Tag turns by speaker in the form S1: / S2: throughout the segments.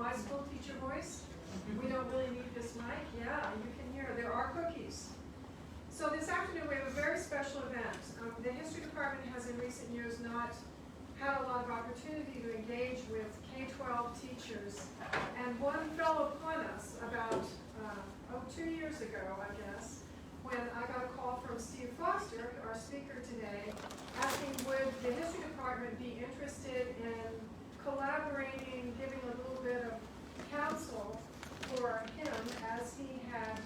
S1: my school teacher voice. We don't really need this mic. Yeah, you can hear. There are cookies. So this afternoon we have a very special event. The history department has in recent years not had a lot of opportunity to engage with K-12 teachers. And one fell upon us about 2 years ago, I guess, when I got a call from Steve Foster, our speaker today, asking would the history department be interested in collaborating, giving a little bit of counsel for him as he had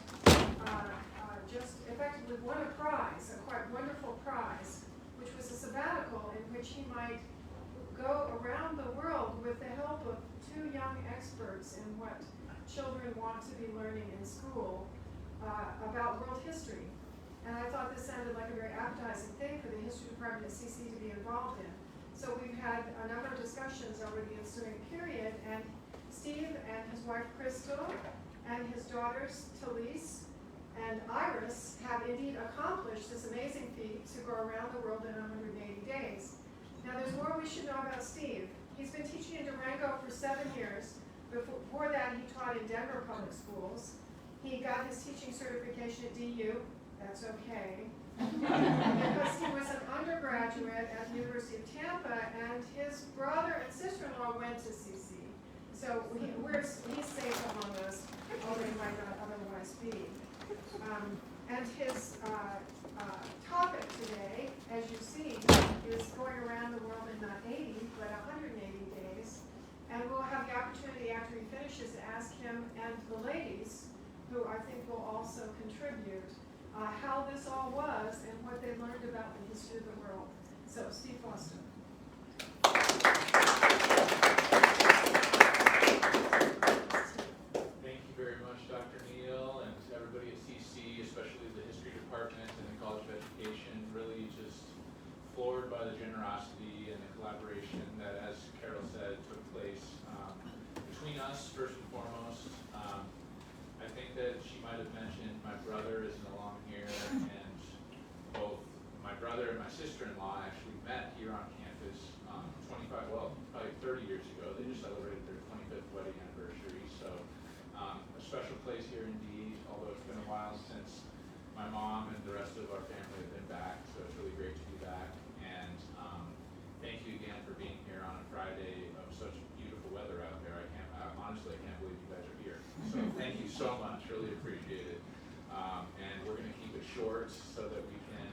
S1: just effectively won a prize, a quite wonderful prize, which was a sabbatical in which he might go around the world with the help of 2 young experts in what children want to be learning in school about world history. And I thought this sounded like a very appetizing thing for the history department at CC to be involved in. So we've had a number of discussions over the ensuing period, and Steve and his wife Crystal and his daughters Talise and Iris have indeed accomplished this amazing feat to go around the world in 180 days. Now there's more we should know about Steve. He's been teaching in Durango for 7 years. Before that he taught in Denver public schools. He got his teaching certification at DU. That's okay. Because he was an undergraduate at the University of Tampa, and his brother and sister-in-law went to CC. So he's safe among us, although he might not otherwise be. And his topic today, as you see, is going around the world in not 80, but 180 days. And we'll have the opportunity after he finishes to ask him and the ladies, who I think will also contribute, how this all was and what they learned about the history of the world. So, Steve Foster.
S2: Thank you very much, Dr. Neel, and to everybody at CC, especially the history department and the College of Education. Really just floored by the generosity and the collaboration that, as Carol said, took place between us, first and foremost. I think that she might have mentioned my brother isn't along here, and both my brother and my sister-in-law actually met here on campus probably 30 years ago. They just celebrated their 25th wedding anniversary, so a special place here indeed, although it's been a while since my mom and the rest of our family have been back, so it's really great to be back. And thank you again for being here on a Friday of such beautiful weather out there. Honestly, I can't believe you guys are here. So thank you so much, really appreciate it. And we're going to keep it short so that we can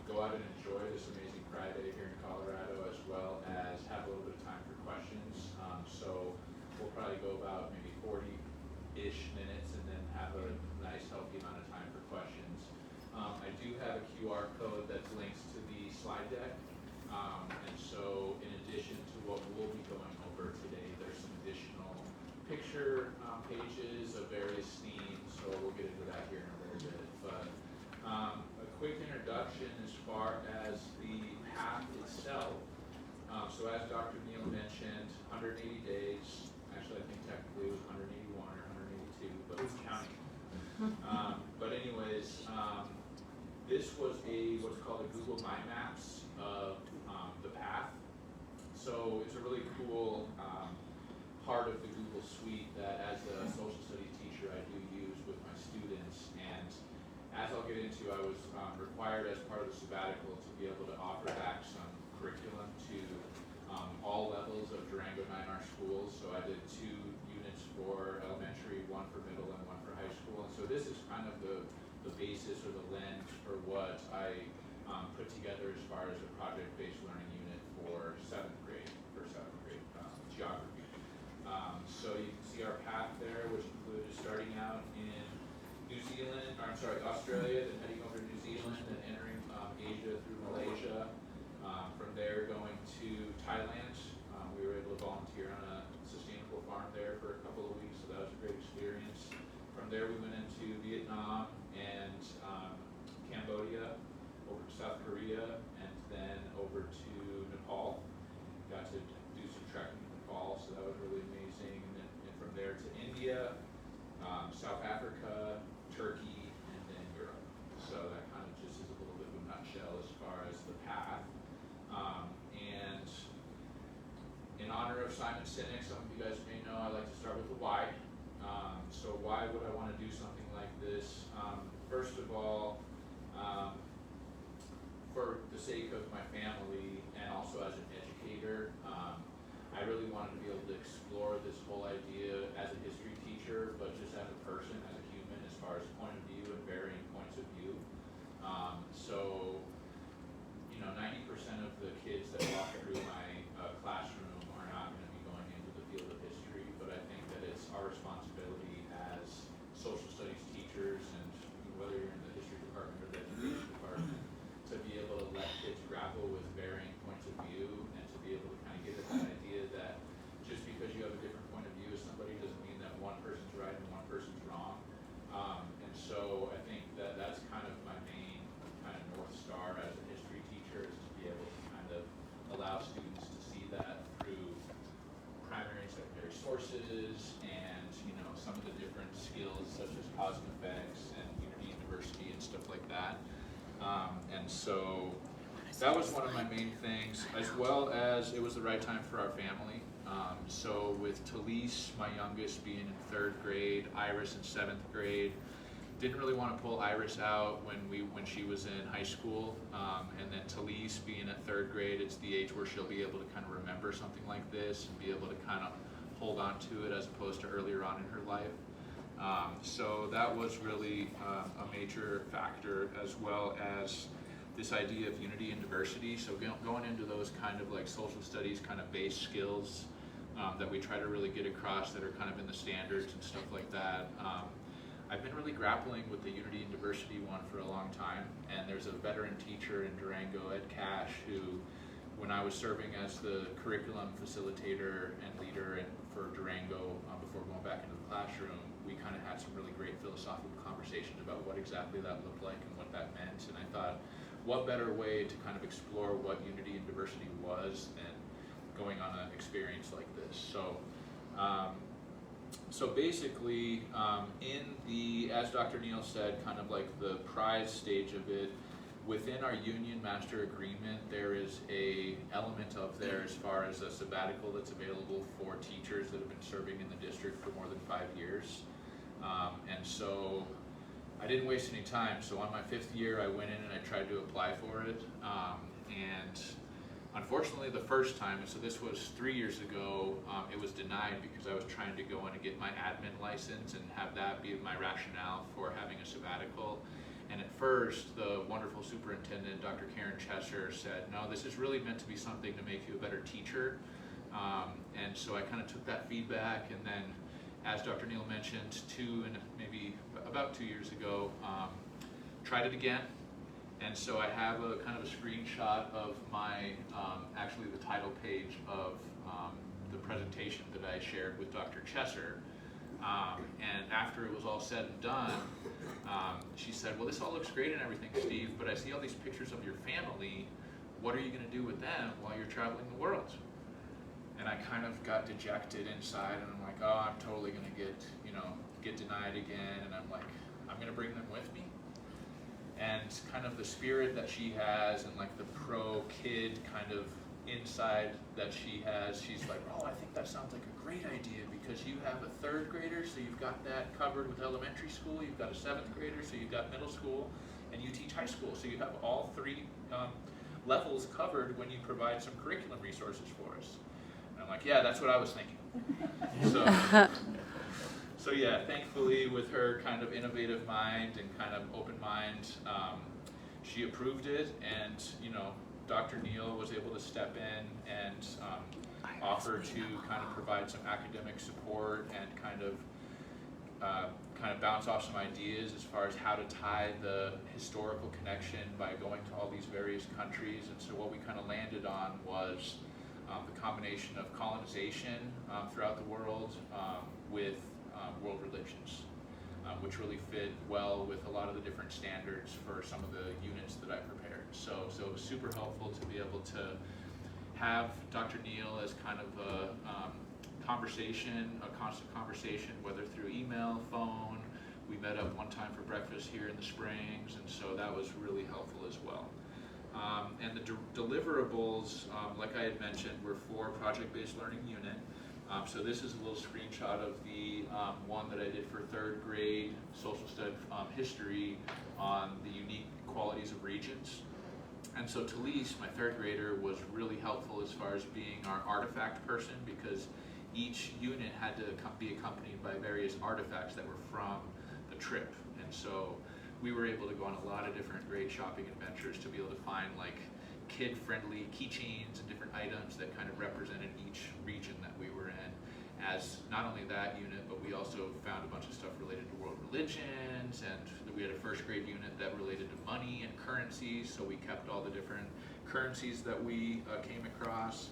S2: go out and enjoy this amazing Friday here in Colorado, as well as have a little bit of time for questions. So we'll probably go about maybe 40-ish minutes and then have a nice healthy amount of time for questions. I do have a QR code that links to the slide deck. And so in addition to what we'll be going over today, there's some additional picture pages of various themes, so we'll get into that here in a little bit. But a quick introduction as far as the path itself. So as Dr. Neel mentioned, 180 days. Actually, I think technically it was 181 or 182, but it's counting. But anyways, this was what's called a Google Mind Maps of the path. So it's a really cool part of the Google Suite that as a social studies teacher I do use with my students. And as I'll get into, I was required as part of the sabbatical to be able to offer back some curriculum to all levels of Durango 9R schools. So I did 2 units for elementary, 1 for middle, and 1 for high school. And so this is kind of the basis or the lens for what I put together as far as a project-based learning unit for 7th grade geography. So you can see our path there, which included starting out in Australia, then heading over to New Zealand, then entering Asia through Malaysia. From there going to Thailand. We were able to volunteer on a sustainable farm there for a couple of weeks, so that was a great experience. From there we went into Vietnam and Cambodia, over to South Korea, and then over to Nepal. Got to do some trekking in Nepal, so that was really amazing. And from there to India, South Africa, Turkey, and then Europe. So that kind of just is a little bit of a nutshell as far as the path. And in honor of Simon Sinek, some of you guys may know, I like to start with the why. So why would I want to do something like this? First of all, for the sake of my family and also as an educator, I really wanted to be able to explore this whole idea as a history teacher, but just as a person, as a human, as far as point of view and varying points of view. So, 90% of the kids that walk through my classroom are not going to be going into the field of history, but I think that it's our responsibility as social studies teachers, and whether you're in the history department or the education department, to be able to let kids grapple with varying points of view, and to be able to kind of get at that idea that just because you have a different point of view as somebody doesn't mean that one person's right and one person's wrong. And so I think that that's kind of my main kind of North Star as a history teacher, is to be able to kind of allow students to see that through primary and secondary sources, and some of the different skills such as cause and effects and unity and diversity and stuff like that. And so that was one of my main things, as well as it was the right time for our family. So with Talise, my youngest, being in 3rd grade, Iris in 7th grade, didn't really want to pull Iris out when she was in high school, and then Talise being at 3rd grade, it's the age where she'll be able to kind of remember something like this and be able to kind of hold on to it as opposed to earlier on in her life. So that was really a major factor, as well as this idea of unity and diversity. So going into those kind of like social studies kind of base skills that we try to really get across, that are kind of in the standards and stuff like that. I've been really grappling with the unity and diversity one for a long time, and there's a veteran teacher in Durango, Dept Chair, who, when I was serving as the curriculum facilitator and leader for Durango before going back into the classroom, we kind of had some really great philosophical conversations about what exactly that looked like and what that meant. And I thought, what better way to kind of explore what unity and diversity was than going on an experience like this. So basically, as Dr. Neel said, kind of like the prize stage of it, within our union master agreement, there is a element of there as far as a sabbatical that's available for teachers that have been serving in the district for more than 5 years. And so I didn't waste any time. So on my 5th year, I went in and I tried to apply for it. And unfortunately, the first time, and so this was 3 years ago, it was denied because I was trying to go in and get my admin license and have that be my rationale for having a sabbatical. And at first, the wonderful superintendent, Dr. Karen Chesser, said, no, this is really meant to be something to make you a better teacher. And so I kind of took that feedback, and then, as Dr. Neel mentioned, maybe about 2 years ago, tried it again. And so I have a kind of a screenshot of my, actually the title page of the presentation that I shared with Dr. Chesser. And after it was all said and done, she said, well, this all looks great and everything, Steve, but I see all these pictures of your family. What are you going to do with them while you're traveling the world? And I kind of got dejected inside, and I'm like, oh, I'm totally going to get denied again. And I'm like, I'm going to bring them with me. And kind of the spirit that she has, and like the pro-kid kind of inside that she has, she's like, oh, I think that sounds like a great idea, because you have a 3rd grader, so you've got that covered with elementary school, you've got a 7th grader, so you've got middle school, and you teach high school, so you have all 3 levels covered when you provide some curriculum resources for us. And I'm like, yeah, that's what I was thinking. So yeah, thankfully with her kind of innovative mind and kind of open mind, she approved it, and Dr. Neel was able to step in and offer to kind of provide some academic support and kind of bounce off some ideas as far as how to tie the historical connection by going to all these various countries. And so what we kind of landed on was the combination of colonization throughout the world with world religions, which really fit well with a lot of the different standards for some of the units that I prepared. So it was super helpful to be able to have Dr. Neel as kind of a constant conversation, whether through email, phone. We met up one time for breakfast here in the Springs, and so that was really helpful as well. And the deliverables, like I had mentioned, were for project-based learning unit. So this is a little screenshot of the one that I did for 3rd grade social studies history on the unique qualities of regions. And so Talise, my 3rd grader, was really helpful as far as being our artifact person, because each unit had to be accompanied by various artifacts that were from the trip. And so we were able to go on a lot of different great shopping adventures to be able to find like kid-friendly keychains and different items that kind of represented each region that we were in. As not only that unit, but we also found a bunch of stuff related to world religions, and we had a 1st grade unit that related to money and currencies, so we kept all the different currencies that we came across.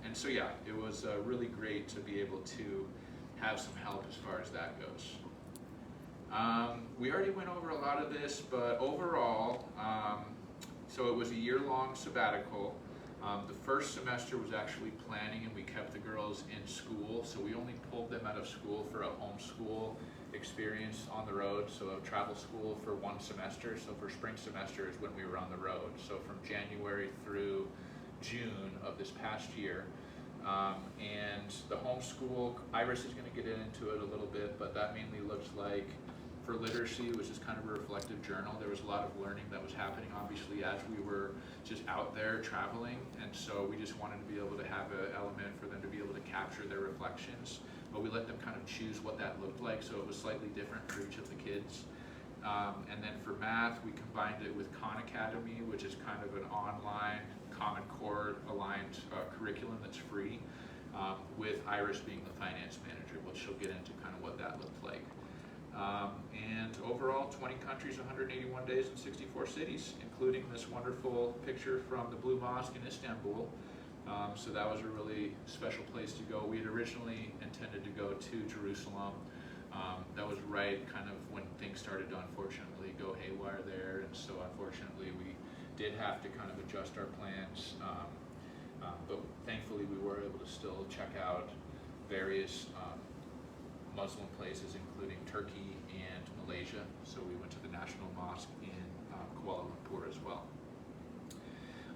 S2: And so yeah, it was really great to be able to have some help as far as that goes. We already went over a lot of this, but overall, so it was a year-long sabbatical. The 1st semester was actually planning, and we kept the girls in school, so we only pulled them out of school for a homeschool experience on the road, so a travel school for 1 semester. So for spring semester is when we were on the road, so from January through June of this past year. And the homeschool, Iris is going to get into it a little bit, but that mainly looks like, for literacy, which is kind of a reflective journal, there was a lot of learning that was happening, obviously, as we were just out there traveling, and so we just wanted to be able to have an element for them to be able to capture their reflections, but we let them kind of choose what that looked like, so it was slightly different for each of the kids. And then for math, we combined it with Khan Academy, which is kind of an online Common Core aligned curriculum that's free, with Iris being the finance manager, which she'll get into kind of what that looked like. And overall, 20 countries, 181 days, and 64 cities, including this wonderful picture from the Blue Mosque in Istanbul. So that was a really special place to go. We had originally intended to go to Jerusalem. That was right kind of when things started to unfortunately go haywire there, and so unfortunately we did have to kind of adjust our plans. But thankfully we were able to still check out various Muslim places, including Turkey and Malaysia. So we went to the National Mosque in Kuala Lumpur as well.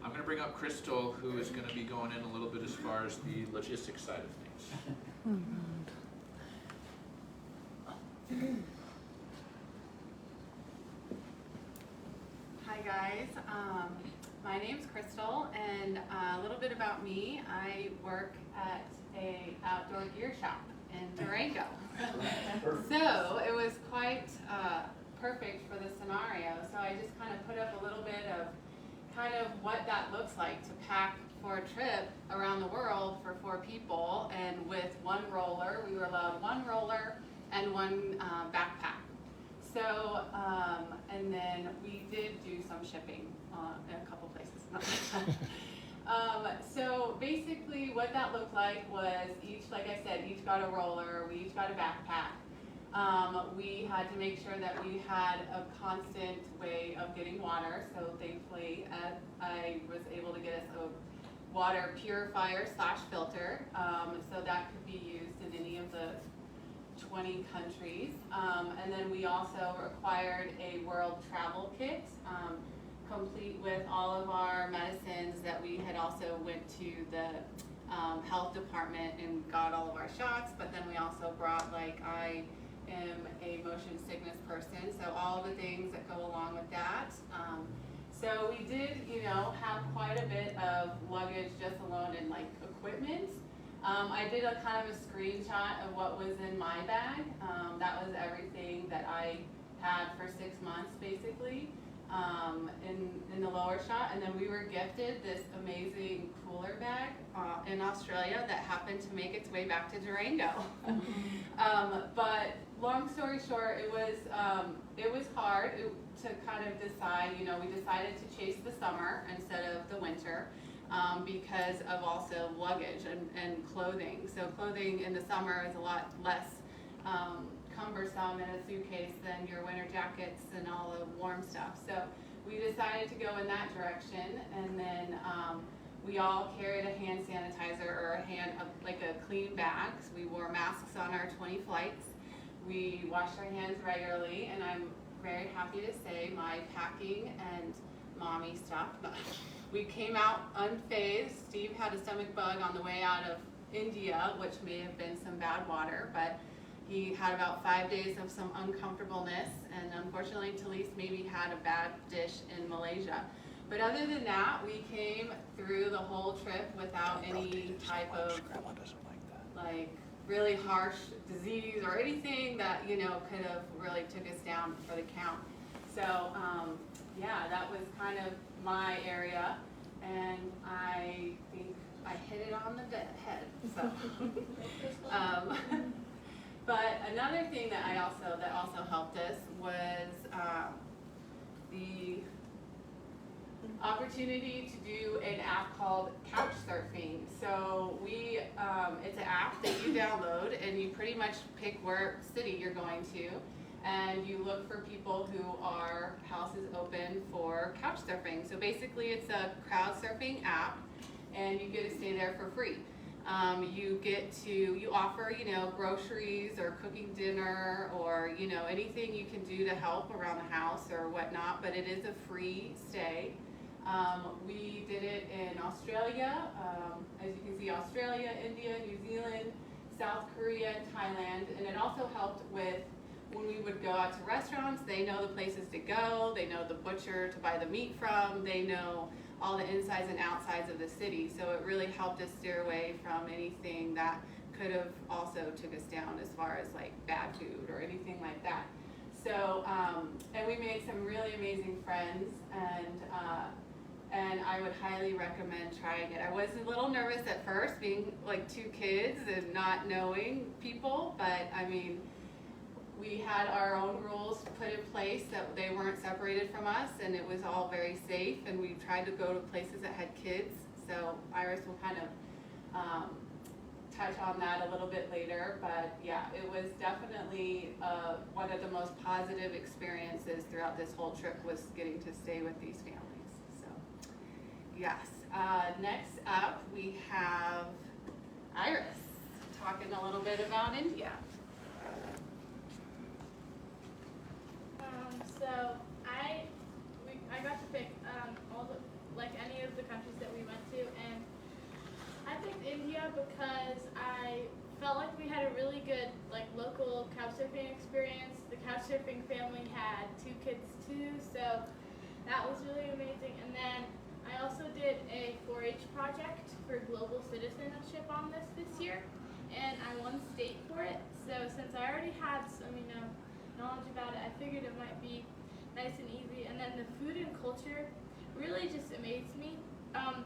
S2: I'm going to bring up Crystal, who is going to be going in a little bit as far as the logistics side of things.
S3: Hi guys, my name's Crystal, and a little bit about me. I work at a outdoor gear shop in Durango. So it was quite perfect for the scenario. So I just kind of put up a little bit of kind of what that looks like to pack for a trip around the world for 4 people, and with 1 roller. We were allowed 1 roller and 1 backpack. So, and then we did do some shipping in a couple places. So basically what that looked like was each, like I said, each got a roller, we each got a backpack. We had to make sure that we had a constant way of getting water, so thankfully I was able to get us a water purifier / filter, so that could be used in any of the 20 countries. And then we also required a world travel kit, complete with all of our medicines that we had also went to the health department and got all of our shots, but then we also brought, like, I am a motion sickness person, so all the things that go along with that. So we did, you know, have quite a bit of luggage just alone in like equipment. I did a kind of a screenshot of what was in my bag. That was everything that I had for 6 months basically, in the lower shot. And then we were gifted this amazing cooler bag in Australia that happened to make its way back to Durango. But long story short, it was hard to kind of decide. You know, we decided to chase the summer instead of the winter. Because of also luggage and clothing. So clothing in the summer is a lot less cumbersome in a suitcase than your winter jackets and all the warm stuff. So we decided to go in that direction, and then we all carried a hand sanitizer or like a clean bag. So we wore masks on our 20 flights. We washed our hands regularly, and I'm very happy to say my packing and mommy stuff. We came out unfazed. Steve had a stomach bug on the way out of India, which may have been some bad water, but he had about 5 days of some uncomfortableness, and unfortunately Talise maybe had a bad dish in Malaysia. But other than that, we came through the whole trip without any type of like really harsh disease or anything that, you know, could have really took us down for the count. So yeah, that was kind of my area, and I think I hit it on the head. So, but another thing that also helped us was the opportunity to do an app called couch surfing. So we, it's an app that you download, and you pretty much pick where city you're going to, and you look for people who are houses open for couch surfing. So basically it's a crowd surfing app, and you get to stay there for free. You offer, you know, groceries or cooking dinner or, you know, anything you can do to help around the house or whatnot, but it is a free stay. We did it in Australia, as you can see, Australia, India, New Zealand, South Korea, Thailand, and it also helped with when we would go out to restaurants. They know the places to go, they know the butcher to buy the meat from, they know all the insides and outsides of the city, so it really helped us steer away from anything that could have also took us down as far as like bad food or anything like that. So, and we made some really amazing friends, and I would highly recommend trying it. I was a little nervous at first, being like 2 kids and not knowing people, but I mean, we had our own rules put in place that they weren't separated from us, and it was all very safe, and we tried to go to places that had kids. So Iris will kind of touch on that a little bit later, but yeah, it was definitely one of the most positive experiences throughout this whole trip was getting to stay with these families. So yes, next up we have Iris talking a little bit about India.
S4: So I got to pick any of the countries that we went to, and I picked India because I felt like we had a really good local couch surfing experience. The couch surfing family had 2 kids too, so that was really amazing. And then I also did a 4-H project for global citizenship on this year, and I won state for it. So since I already had some knowledge about it, I figured it might be nice and easy. And then the food and culture really just amazed me.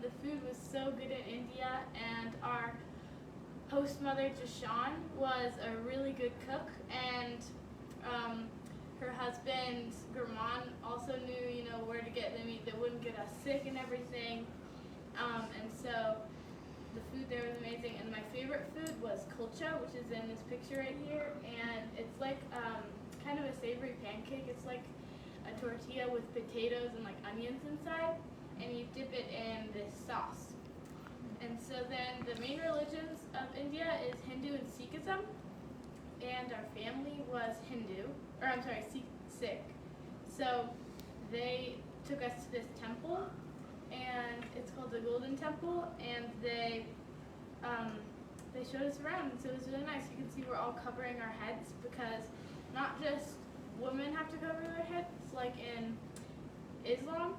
S4: The food was so good in India, and our host mother Jashan was a really good cook, and her husband Gurman also knew where to get the meat that wouldn't get us sick and everything. And so the food there was amazing, and my favorite food was kulcha, which is in this picture right here, and it's like kind of a savory pancake. It's like a tortilla with potatoes and onions inside, and you dip it in this sauce. And so then the main religions of India is Hindu and Sikhism, and our family was Sikh. So they took us to this temple, and it's called the Golden Temple, and they showed us around, and so it was really nice. You can see we're all covering our heads, because not just women have to cover their heads like in Islam,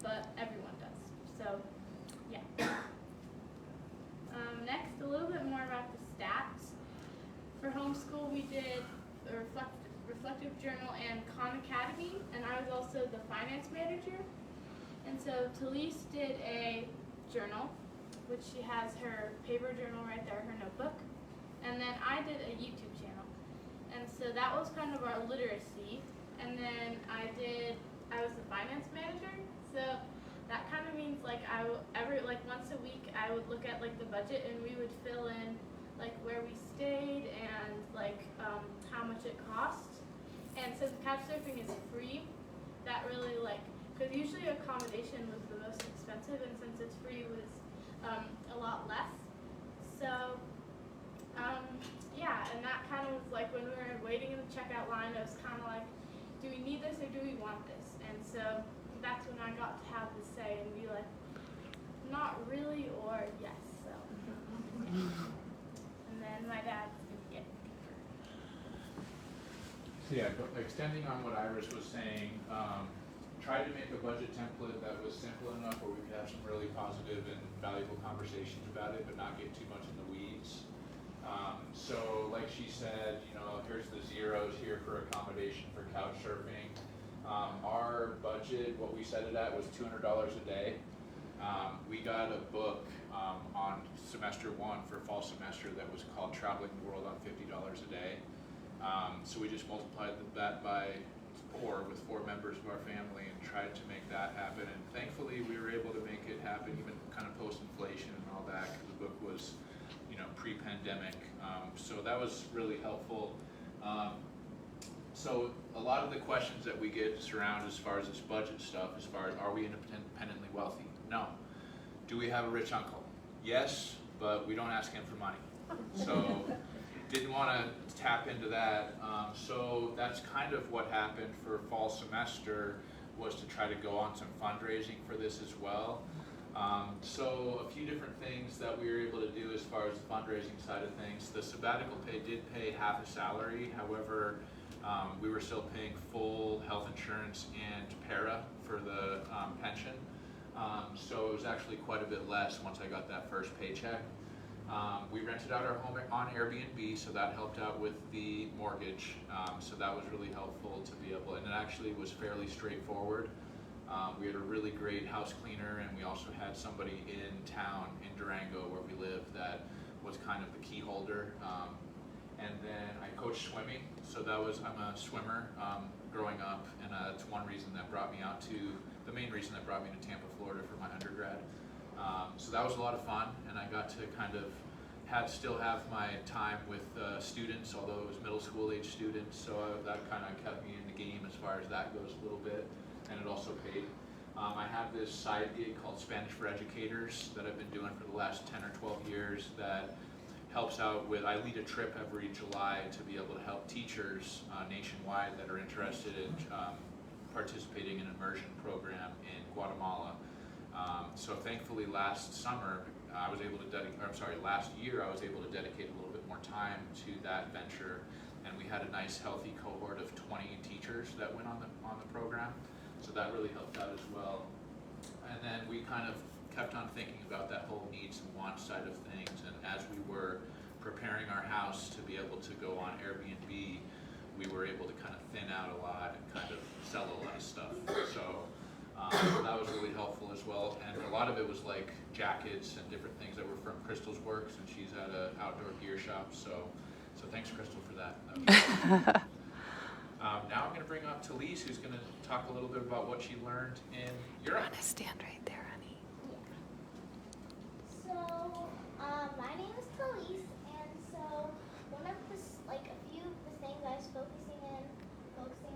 S4: but everyone does. So yeah. Next, a little bit more about the stats. For homeschool, we did a reflective journal and Khan Academy, and I was also the finance manager. And so Talise did a journal, which she has her paper journal right there, her notebook. And then I did a YouTube channel. And so that was kind of our literacy. And then I was the finance manager. So that kind of means once a week I would look at the budget, and we would fill in where we stayed and how much it cost. And since couch surfing is free, that really because usually accommodation was the most expensive, and since it's free, it was a lot less. So yeah, and that kind of was when we were waiting in the checkout line, it was kind of do we need this or do we want this? And so that's when I got to have the say and be like, not really or yes. So, and then my dad's gonna get deeper.
S2: So yeah, but extending on what Iris was saying, try to make a budget template that was simple enough where we could have some really positive and valuable conversations about it, but not get too much in the weeds. So like she said, you know, here's the zeros here for accommodation for couch surfing. Our budget, what we set it at was $200 a day. We got a book on semester 1 for fall semester that was called Traveling the World on $50 a day. So we just multiplied that by 4 with 4 members of our family and tried to make that happen. And thankfully we were able to make it happen even kind of post-inflation and all that, because the book was, you know, pre-pandemic. So that was really helpful. So a lot of the questions that we get surround as far as this budget stuff, as far as are we independently wealthy? No. Do we have a rich uncle? Yes, but we don't ask him for money. So didn't want to tap into that. So that's kind of what happened for fall semester, was to try to go on some fundraising for this as well. So a few different things that we were able to do as far as the fundraising side of things. The sabbatical pay did pay half a salary. However, we were still paying full health insurance and para for the pension. So it was actually quite a bit less once I got that first paycheck. We rented out our home on Airbnb, so that helped out with the mortgage. So that was really helpful to be able, and it actually was fairly straightforward. We had a really great house cleaner, and we also had somebody in town in Durango where we live that was kind of the key holder. And then I coached swimming, so that was, I'm a swimmer growing up, and it's one reason that brought me out to, the main reason that brought me to Tampa, Florida for my undergrad. So that was a lot of fun, and I got to kind of still have my time with students, although it was middle school age students, so that kind of kept me in the game as far as that goes a little bit, and it also paid. I have this side gig called Spanish for Educators that I've been doing for the last 10 or 12 years that helps out with, I lead a trip every July to be able to help teachers nationwide that are interested in participating in an immersion program in Guatemala. So thankfully last year I was able to dedicate a little bit more time to that venture, and we had a nice healthy cohort of 20 teachers that went on the program. So that really helped out as well. And then we kind of kept on thinking about that whole needs and wants side of things, and as we were preparing our house to be able to go on Airbnb, we were able to kind of thin out a lot and kind of sell a lot of stuff. So that was really helpful as well, and a lot of it was like jackets and different things that were from Crystal's works, and she's at an outdoor gear shop, so thanks Crystal for that. Now I'm going to bring up Talise, who's going to talk a little bit about what she learned in Europe.
S5: You want to stand right there, honey.
S6: So, my name is Talise, and so one of the, like a few of the things I was focusing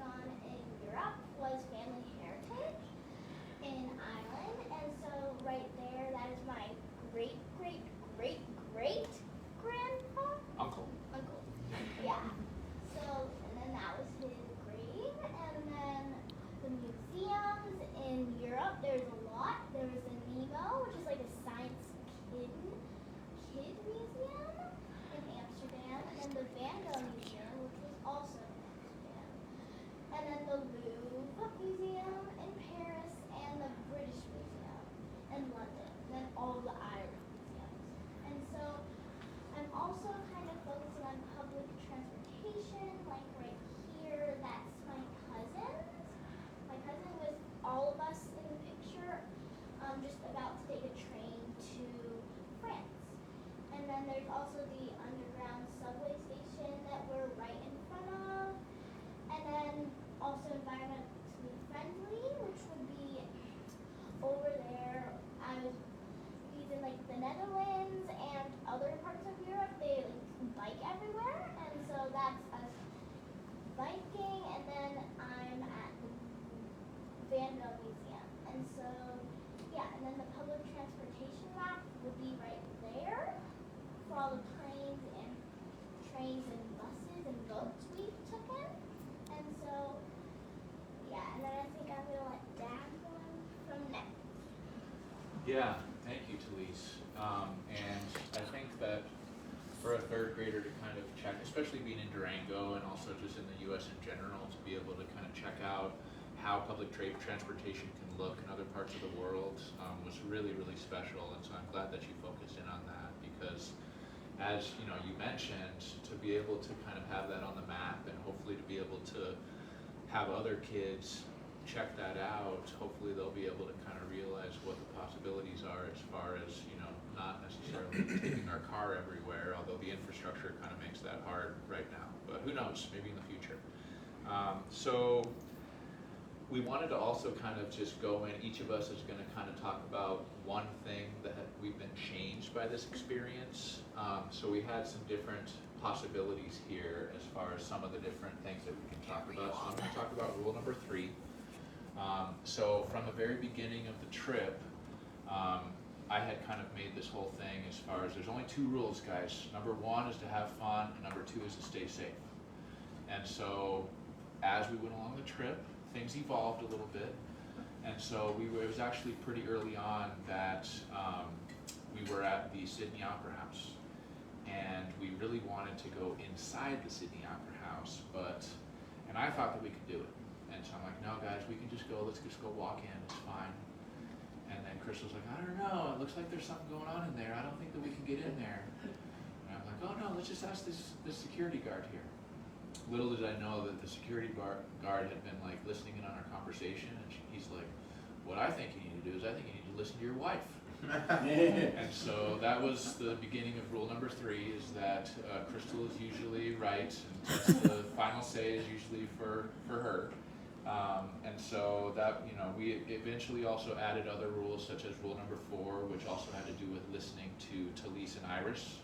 S6: on in Europe was family heritage in Ireland, and so right there, that is my great grandpa?
S2: Uncle.
S6: Yeah. So, and then that was his grave, and then the museums in Europe, there's a lot. There's a Nemo, which is like a science kid museum in Amsterdam, and then the Van Gogh Museum, which was also in Amsterdam, and then the Louvre Museum in Paris, and the British Museum in London, and then all the Irish museums. And so I'm also kind of focusing on public transportation, like right here, that's my cousin's. My cousin with all of us in the picture, just about to take a train to France. And then there's also the underground subway station that we're right in front of. And then also environmentally friendly, which would be over there. I was using like the Netherlands and other parts of Europe, they like bike everywhere, and so that's us biking. And then I'm at the Van Gogh Museum, and so yeah, and then the public transportation map would be right there for all the trains and buses and boats we took in. And so yeah, and then I think I'm gonna let
S2: Yeah, thank you, Talise. And I think that for a third grader to kind of check, especially being in Durango and also just in the US in general, to be able to kind of check out how public transportation can look in other parts of the world was really, really special. And so I'm glad that you focused in on that, because as you know, you mentioned, to be able to kind of have that on the map and hopefully to be able to have other kids check that out, hopefully they'll be able to kind of realize what the possibilities are as far as, you know, not necessarily taking our car everywhere, although the infrastructure kind of makes that hard right now. But who knows, maybe in the future. So we wanted to also kind of just go in, each of us is going to kind of talk about one thing that we've been changed by this experience. So we had some different possibilities here as far as some of the different things that we can talk about. So I'm going to talk about rule number 3. So from the very beginning of the trip, I had kind of made this whole thing as far as there's only 2 rules, guys. Number 1 is to have fun, and number 2 is to stay safe. And so as we went along the trip, things evolved a little bit. And so it was actually pretty early on that we were at the Sydney Opera House. And we really wanted to go inside the Sydney Opera House, and I thought that we could do it. And so I'm like, no guys, we can just go, let's just go walk in, it's fine. And then Crystal's like, I don't know, it looks like there's something going on in there, I don't think that we can get in there. And I'm like, oh no, let's just ask this security guard here. Little did I know that the security guard had been like listening in on our conversation, and he's like, what I think you need to do is I think you need to listen to your wife. And so that was the beginning of rule number 3, is that Crystal is usually right, and just the final say is usually for her. And so that, you know, we eventually also added other rules, such as rule number 4, which also had to do with listening to Talise and Iris.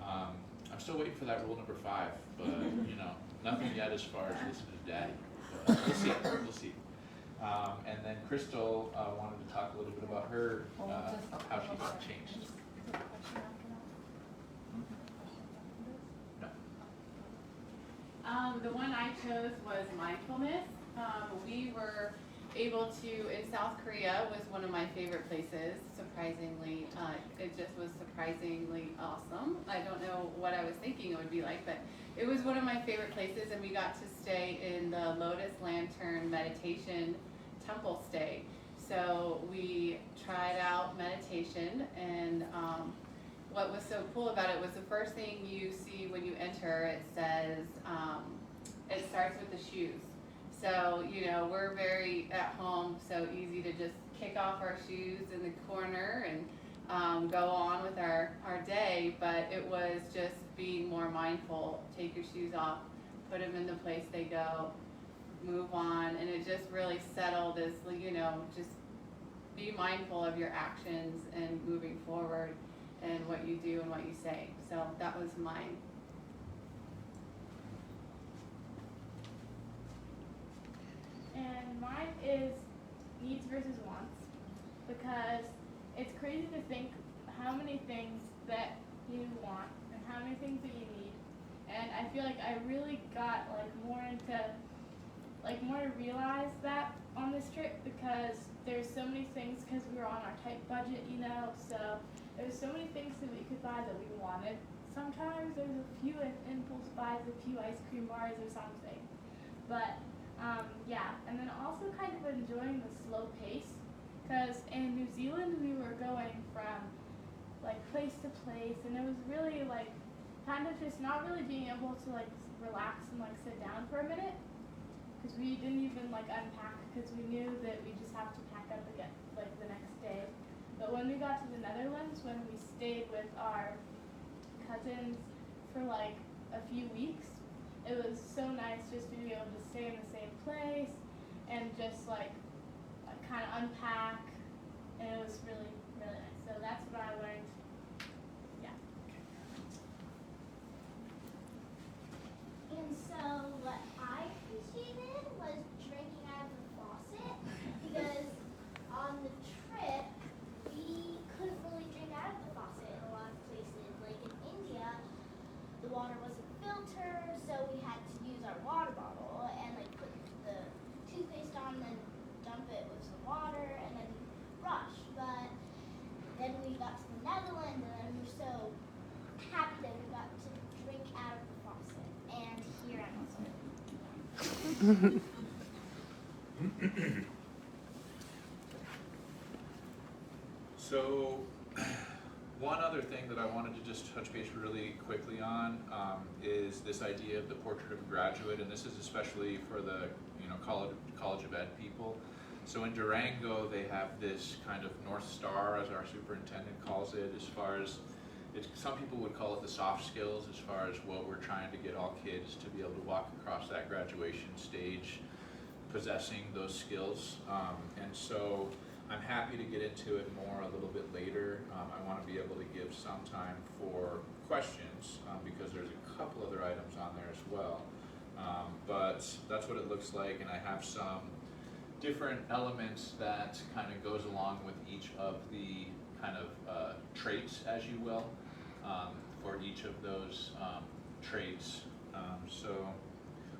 S2: I'm still waiting for that rule number 5, but you know, nothing yet as far as listening to Daddy. But we'll see. And then Crystal wanted to talk a little bit about her, how she got changed. No.
S3: The one I chose was mindfulness. We were able to, in South Korea was one of my favorite places, surprisingly. It just was surprisingly awesome. I don't know what I was thinking it would be like, but it was one of my favorite places, and we got to stay in the Lotus Lantern meditation temple stay. So we tried out meditation, and what was so cool about it was the first thing you see when you enter, it says, it starts with the shoes. So, you know, we're very at home, so easy to just kick off our shoes in the corner and go on with our day, but it was just being more mindful. Take your shoes off, put them in the place they go, move on, and it just really settled as, you know, just be mindful of your actions and moving forward and what you do and what you say. So that was mine.
S4: And mine is needs versus wants, because it's crazy to think how many things that you want and how many things that you need. And I feel like I really got more to realize that on this trip, because there's so many things, because we were on our tight budget, you know, so there's so many things that we could buy that we wanted. Sometimes there's a few impulse buys, a few ice cream bars or something, but yeah, and then also kind of enjoying the slow pace, because in New Zealand we were going from place to place, and it was really kind of just not really being able to relax and sit down for a minute, because we didn't even unpack, because we knew that we just have to pack up again the next day. But when we got to the Netherlands, when we stayed with our cousins for a few weeks, it was so nice just to be able to stay in the same place and just kind of unpack, and it was really, really nice. So that's what I learned. Yeah.
S6: And so what I appreciated was drinking out of the faucet, because on the trip we couldn't really drink out of the faucet in a lot of places. Like in India, the water wasn't filtered, so we had to use our water bottle and put the toothpaste on, then dump it with some water and then brush. But
S2: So, one other thing that I wanted to just touch base really quickly on is this idea of the portrait of a graduate, and this is especially for the college of ed people. So in Durango, they have this kind of North Star, as our superintendent calls it, as far as some people would call it the soft skills, as far as what we're trying to get all kids to be able to walk across that graduation stage possessing those skills. And so I'm happy to get into it more a little bit later. I want to be able to give some time for questions because there's a couple other items on there as well. But that's what it looks like, and I have some different elements that kind of goes along with each of the kind of traits, as you will, for each of those traits. So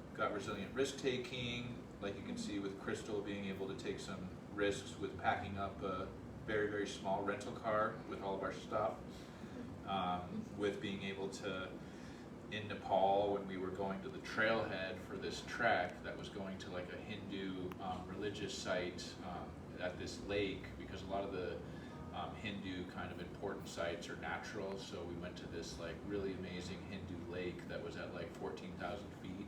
S2: we've got resilient risk-taking, like you can see with Crystal being able to take some risks with packing up a very, very small rental car with all of our stuff, with being able to, in Nepal, when we were going to the trailhead for this trek that was going to like a Hindu religious site at this lake, because a lot of the Hindu kind of important sites are natural, so we went to this like really amazing Hindu lake that was at like 14,000 feet.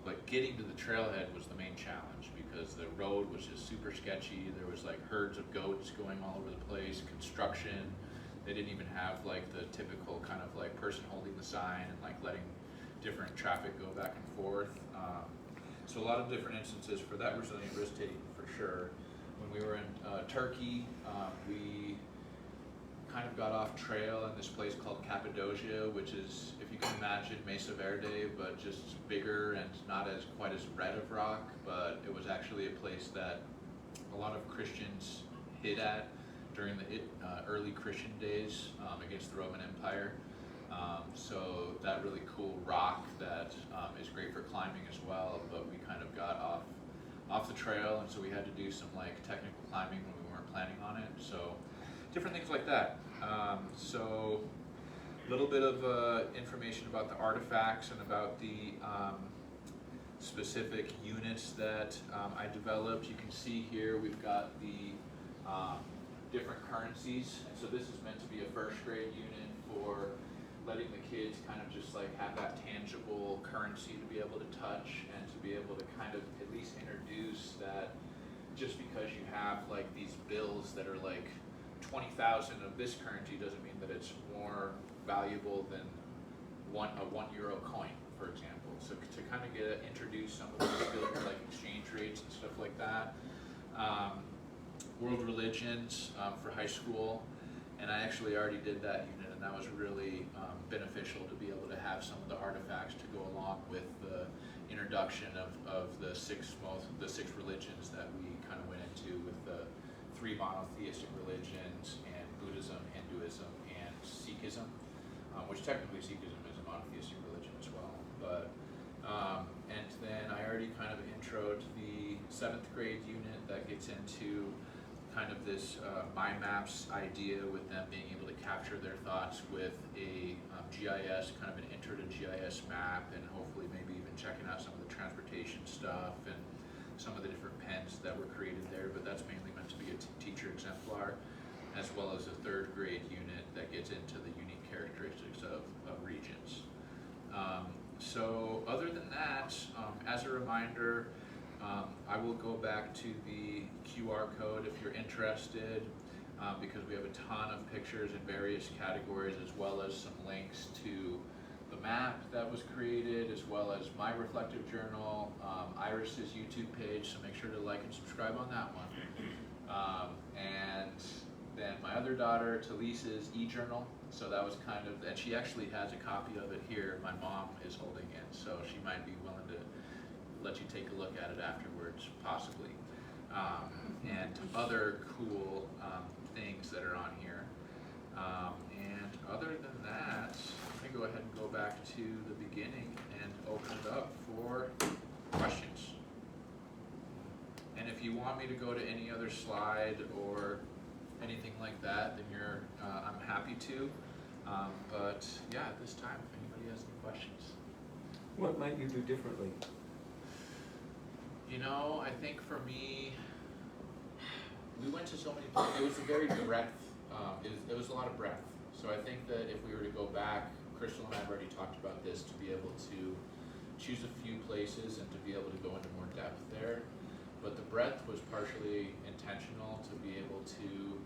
S2: But getting to the trailhead was the main challenge because the road was just super sketchy. There was like herds of goats going all over the place, construction. They didn't even have like the typical kind of like person holding the sign and like letting different traffic go back and forth. So a lot of different instances for that resilient risk taking for sure. When we were in Turkey, we kind of got off trail in this place called Cappadocia, which is, if you can imagine, Mesa Verde, but just bigger and not as quite as red of rock. But it was actually a place that a lot of Christians hid at during the early Christian days against the Roman Empire. So that really cool rock that is great for climbing as well, but we kind of got off the trail, and so we had to do some like technical climbing when we weren't planning on it. So different things like that. So a little bit of information about the artifacts and about the specific units that I developed. You can see here we've got the different currencies. And so this is meant to be a first grade unit for letting the kids kind of just like have that tangible currency to be able to touch and to be able to kind of at least introduce that just because you have like these bills that are like 20,000 of this currency doesn't mean that it's more valuable than a €1 coin, for example. So to kind of introduce some of those skills like exchange rates and stuff like that. World religions for high school, and I actually already did that unit, and that was really beneficial to be able to have some of the artifacts to go along with the introduction of the six religions that we kind of went into, with the 3 monotheistic religions and Buddhism, Hinduism, and Sikhism, which technically Sikhism is a monotheistic religion as well. But and then I already kind of introed the 7th grade unit that gets into kind of this mind maps idea, with them being able to capture their thoughts with a GIS, kind of an intro to GIS map, and hopefully maybe even checking out some of the transportation stuff and some of the different pens that were created there. But that's mainly meant to be a teacher exemplar, as well as a 3rd grade unit that gets into the unique characteristics of regions. So other than that, as a reminder, I will go back to the QR code if you're interested, because we have a ton of pictures in various categories, as well as some links to the map that was created, as well as my reflective journal, Iris's YouTube page, so make sure to like and subscribe on that one. And then my other daughter, Talisa's e-journal, so that was kind of, and she actually has a copy of it here. My mom is holding it, so she might be willing to let you take a look at it afterwards, possibly. And other cool things that are on here. And other than that, I'm going to go ahead and go back to the beginning and open it up for questions. And if you want me to go to any other slide or anything like that, then I'm happy to. But yeah, at this time, if anybody has any questions.
S5: What might you do differently?
S2: You know, I think for me, we went to so many places. It was a very breadth. It was a lot of breadth. So I think that if we were to go back, Crystal and I have already talked about this, to be able to choose a few places and to be able to go into more depth there. But the breadth was partially intentional to be able to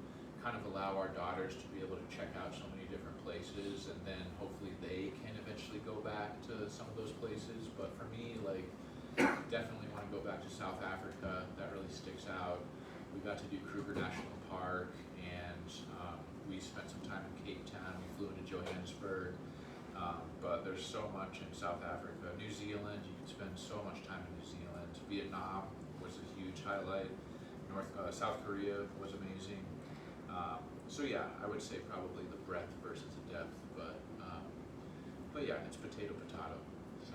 S2: kind of allow our daughters to be able to check out so many different places, and then hopefully they can eventually go back to some of those places. But for me, like, definitely want to go back to South Africa. That really sticks out. We got to do Kruger National Park, and we spent some time in Cape Town. We flew into Johannesburg, but there's so much in South Africa. New Zealand, you can spend so much time in New Zealand. Vietnam was a huge highlight. South Korea was amazing. So yeah, I would say probably the breadth versus the depth, but yeah, it's potato. So.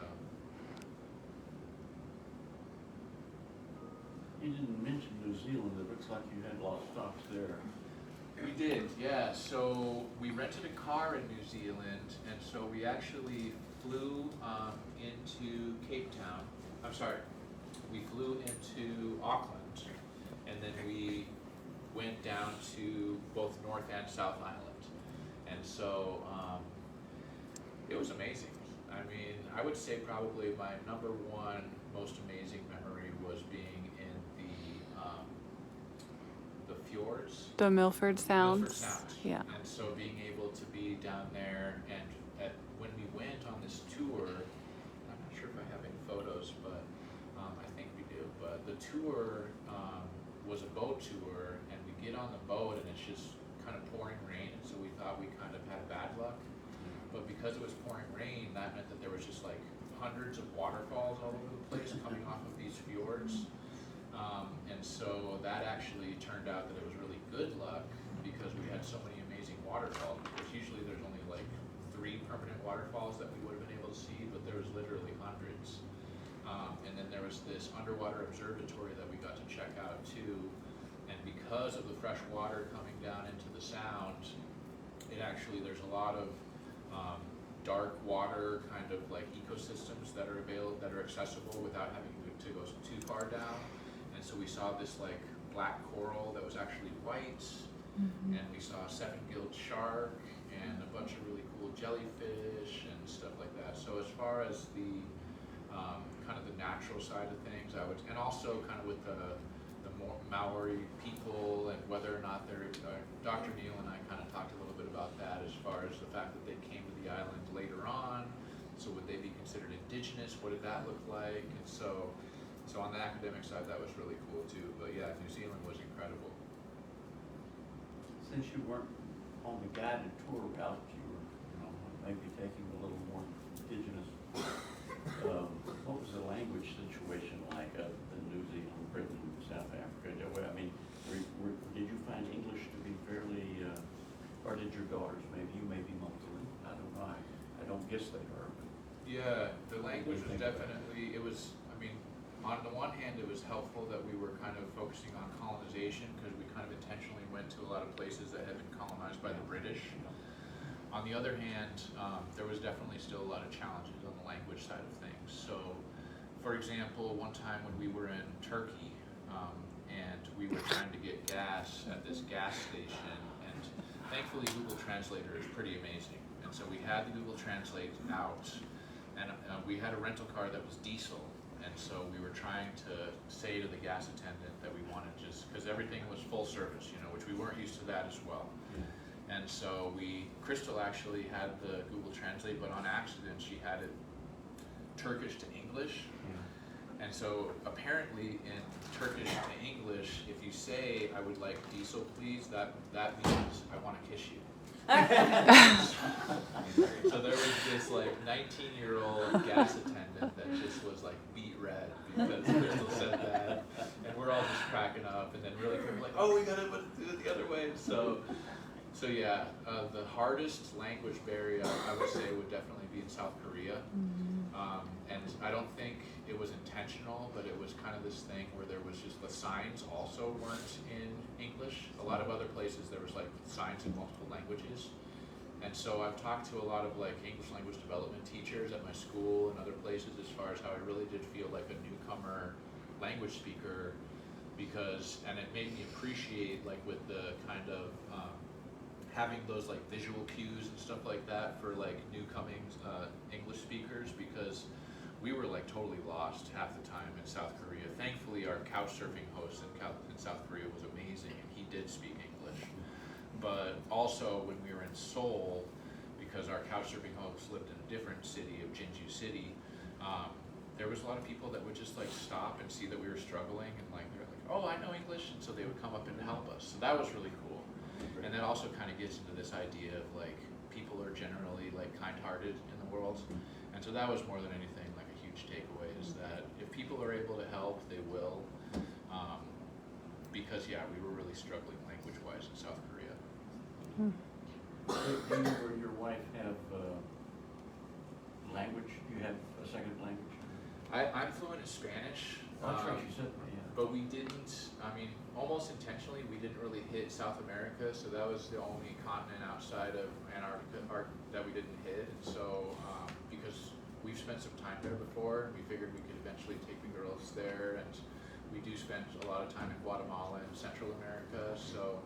S5: You didn't mention New Zealand. It looks like you had a lot of stops there.
S2: We did, yeah. So we rented a car in New Zealand, and so we actually flew into Cape Town. I'm sorry, we flew into Auckland, and then we went down to both North and South Island. And so it was amazing. I mean, I would say probably my number one most amazing memory was being in the fjords.
S7: The Milford Sounds.
S2: Milford Sound.
S7: Yeah.
S2: And so being able to be down there, and when we went on this tour, I'm not sure if I have any photos, but I think we do. But the tour was a boat tour, and we get on the boat and it's just kind of pouring rain, and so we thought we kind of had bad luck. But because it was pouring rain, that meant that there was just like hundreds of waterfalls all over the place coming off of these fjords. And so that actually turned out that it was really good luck, because we had so many amazing waterfalls. Because usually there's only like 3 permanent waterfalls that we would have been able to see, but there was literally hundreds. And then there was this underwater observatory that we got to check out too. And because of the fresh water coming down into the sound, there's a lot of dark water kind of like ecosystems that are accessible without having to go too far down. And so we saw this like black coral that was actually white, and we saw a 7-gilled shark and a bunch of really cool jellyfish and stuff like that. So as far as the kind of the natural side of things, and also kind of with the Maori people and whether or not they're, Dr. Neel and I kind of talked a little bit about that, as far as the fact that they came to the island later on. So would they be considered indigenous? What did that look like? And so on the academic side, that was really cool too. But yeah, New Zealand was incredible.
S5: Since you weren't on the guided tour route, you were, maybe taking a little more indigenous. What was the language situation like up in New Zealand, Britain, South Africa? I mean, did you find English to be fairly, or did your daughters, maybe you may be multilingual? I don't know. I don't guess they are. But
S2: Yeah, the language was definitely, on the one hand, it was helpful that we were kind of focusing on colonization, because we kind of intentionally went to a lot of places that had been colonized by the British. On the other hand, there was definitely still a lot of challenges on the language side of things. So, for example, one time when we were in Turkey, and we were trying to get gas at this gas station, and thankfully Google Translator is pretty amazing. And so we had the Google Translate out, and we had a rental car that was diesel. And so we were trying to say to the gas attendant that we wanted, just because everything was full service, which we weren't used to that as well. And so Crystal actually had the Google Translate, but on accident she had it Turkish to English. And so apparently in Turkish to English, if you say, "I would like diesel please," that means I want to kiss you. So there was this like 19-year-old gas attendant that just was like beet red because Crystal said that, and we're all just cracking up, and then really we're like, "Oh, we gotta do it the other way." So yeah, the hardest language barrier I would say would definitely be in South Korea, and I don't think it was intentional, but it was kind of this thing where there was just the signs also weren't in English. A lot of other places there was like signs in multiple languages. And so I've talked to a lot of like English language development teachers at my school and other places, as far as how I really did feel like a newcomer language speaker, and it made me appreciate, like, with the kind of having those like visual cues and stuff like that for like newcoming English speakers, because we were like totally lost half the time in South Korea. Thankfully, our couch surfing host in South Korea was amazing, and he did speak English. But also when we were in Seoul, because our couch surfing host lived in a different city of Jeonju City, there was a lot of people that would just like stop and see that we were struggling, and like they were like, "Oh, I know English," and so they would come up and help us. So that was really cool. And that also kind of gets into this idea of like people are generally like kind-hearted in the world, and so that was more than anything like a huge takeaway, is that if people are able to help, they will. Because yeah, we were really struggling language-wise in South Korea.
S5: Do you or your wife have language? Do you have a second language?
S2: I'm fluent in Spanish.
S5: Oh, that's right, you said that, yeah.
S2: But we didn't, I mean, almost intentionally, we didn't really hit South America, so that was the only continent outside of Antarctica that we didn't hit. And so, because we've spent some time there before, we figured we could eventually take the girls there, and we do spend a lot of time in Guatemala and Central America. So,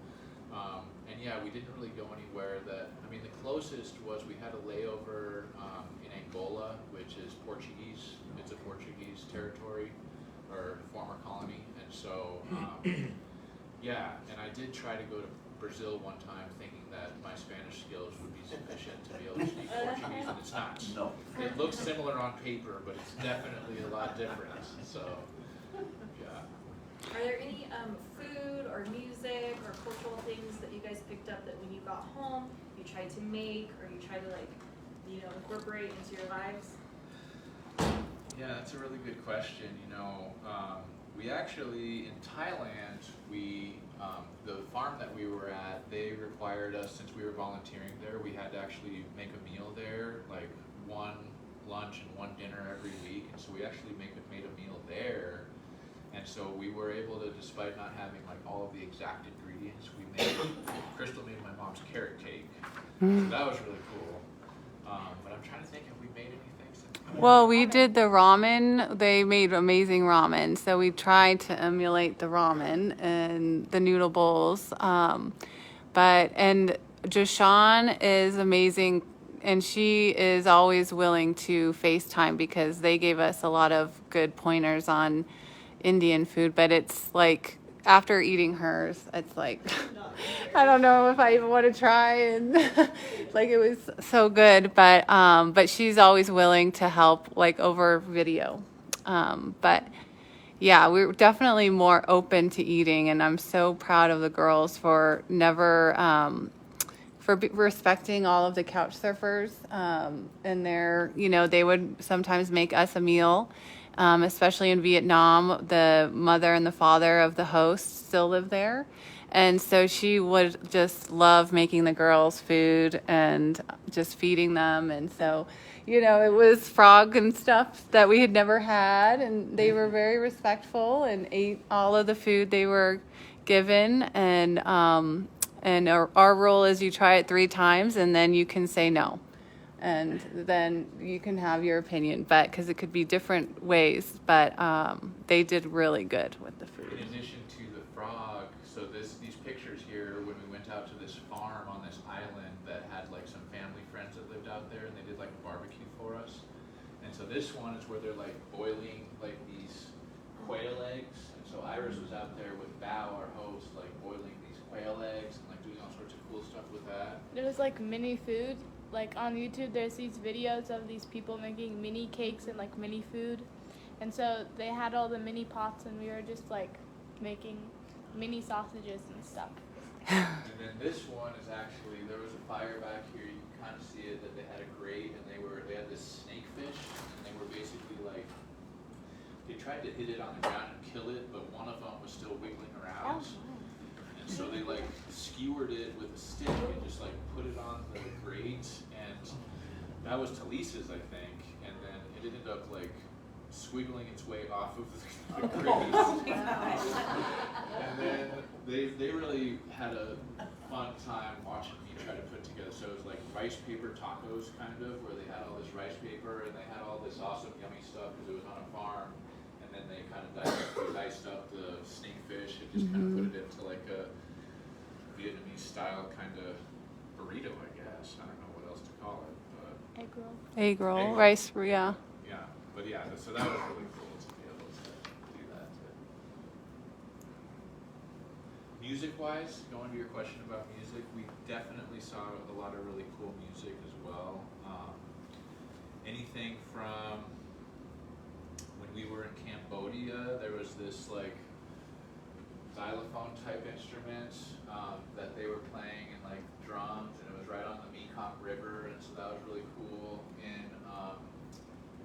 S2: and yeah, we didn't really go anywhere that, I mean, the closest was we had a layover in Angola, which is Portuguese. It's a Portuguese territory, or former colony, and so yeah, and I did try to go to Brazil one time thinking that my Spanish skills would be sufficient to be able to speak Portuguese, and it's not.
S5: No.
S2: It looks similar on paper, but it's definitely a lot different, so yeah.
S7: Are there any food or music or cultural things that you guys picked up that when you got home you tried to make, or you tried to like, you know, incorporate into your lives?
S2: Yeah, that's a really good question. You know, we actually, in Thailand, the farm that we were at, they required us, since we were volunteering there, we had to actually make a meal there, like one lunch and one dinner every week. And so we actually made a meal there. And so we were able to, despite not having like all of the exact ingredients, Crystal made my mom's carrot cake. So that was really cool. But I'm trying to think if we made anything since.
S3: Well, we did the ramen. They made amazing ramen, so we tried to emulate the ramen and the noodle bowls. And Joshan is amazing, and she is always willing to FaceTime because they gave us a lot of good pointers on Indian food. But it's like, after eating hers, it's like, I don't know if I even want to try, and like, it was so good, but she's always willing to help, like, over video. But yeah, we're definitely more open to eating, and I'm so proud of the girls for respecting all of the couch surfers, and they would sometimes make us a meal. Especially in Vietnam, the mother and the father of the host still live there. And so she would just love making the girls food and just feeding them. And so, it was frog and stuff that we had never had. And they were very respectful and ate all of the food they were given. And our rule is you try it 3 times and then you can say no. And then you can have your opinion, because it could be different ways, but they did really good with the food.
S2: In addition to the frog, so these pictures here, when we went out to this farm on this island that had like some family friends that lived out there, and they did like a barbecue for us. And so this one is where they're like boiling like these quail eggs, and so Iris was out there with Bao, our host, like boiling these quail eggs and like doing all sorts of cool stuff with that.
S4: There was like mini food. Like on YouTube, there's these videos of these people making mini cakes and like mini food. And so they had all the mini pots, and we were just like making mini sausages and stuff.
S2: And then this one is actually, there was a fire back here, you can kind of see it, that they had a grate, and they had this snake fish, and they were basically like, they tried to hit it on the ground and kill it, but one of them was still wiggling around. And so they like skewered it with a stick and just like put it on the grate, and that was Talisa's, I think, and then it ended up like squiggling its way off of the grate. And then they really had a fun time watching me try to put together. So it was like rice paper tacos, kind of, where they had all this rice paper and they had all this awesome yummy stuff because it was on a farm. And and they kind of diced up the snake fish and just kind of put it into like a Vietnamese style kind of burrito, I guess. I don't know what else to call it, but
S3: Egg roll.
S2: Egg roll.
S3: Rice, yeah.
S2: yeah, but yeah, so that was really cool to be able to do that. Music-wise, going to your question about music, we definitely saw a lot of really cool music as well. Anything from when we were in Cambodia, there was this like xylophone type instrument that they were playing and like drums, and it was right on the Mekong River, and so that was really cool. In